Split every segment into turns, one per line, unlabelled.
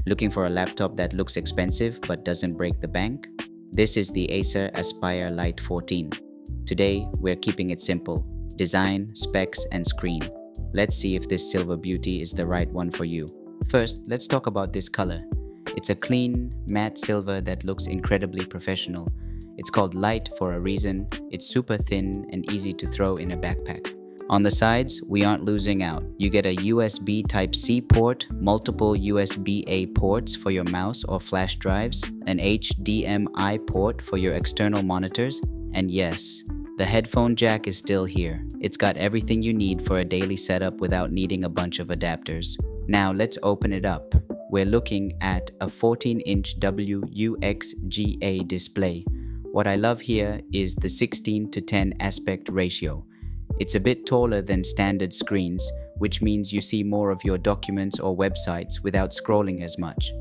Looking for a laptop that looks expensive but doesn't break the bank? This is the Acer Aspire Lite 14. Today, we're keeping it simple: design, specs, and screen. Let's see if this silver beauty is the right one for you. First, let's talk about this color. It's a clean, matte silver that looks incredibly professional. It's called light for a reason. It's super thin and easy to throw in a backpack. On the sides, we aren't losing out. You get a USB Type-C port, multiple USB-A ports for your mouse or flash drives, an HDMI port for your external monitors, and yes, the headphone jack is still here. It's got everything you need for a daily setup without needing a bunch of adapters. Now let's open it up. We're looking at a 14-inch WUXGA display. What I love here is the 16:10 aspect ratio. It's a bit taller than standard screens, which means you see more of your documents or websites without scrolling as much.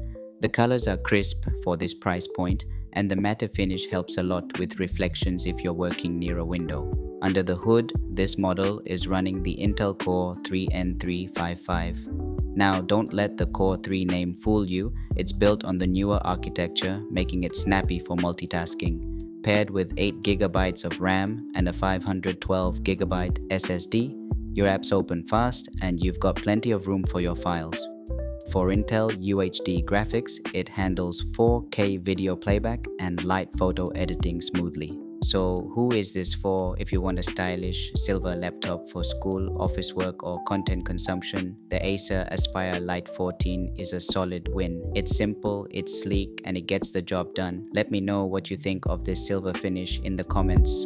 The colors are crisp for this price point, and the matte finish helps a lot with reflections if you're working near a window. Under the hood, this model is running the Intel Core 3N355. Now, don't let the Core 3 name fool you. It's built on the newer architecture, making it snappy for multitasking. Paired with 8 GB of RAM and a 512 GB SSD, your apps open fast and you've got plenty of room for your files. For Intel UHD graphics, it handles 4K video playback and light photo editing smoothly. So who is this for? If you want a stylish silver laptop for school, office work, or content consumption, the Acer Aspire Lite 14 is a solid win. It's simple, it's sleek, and it gets the job done. Let me know what you think of this silver finish in the comments.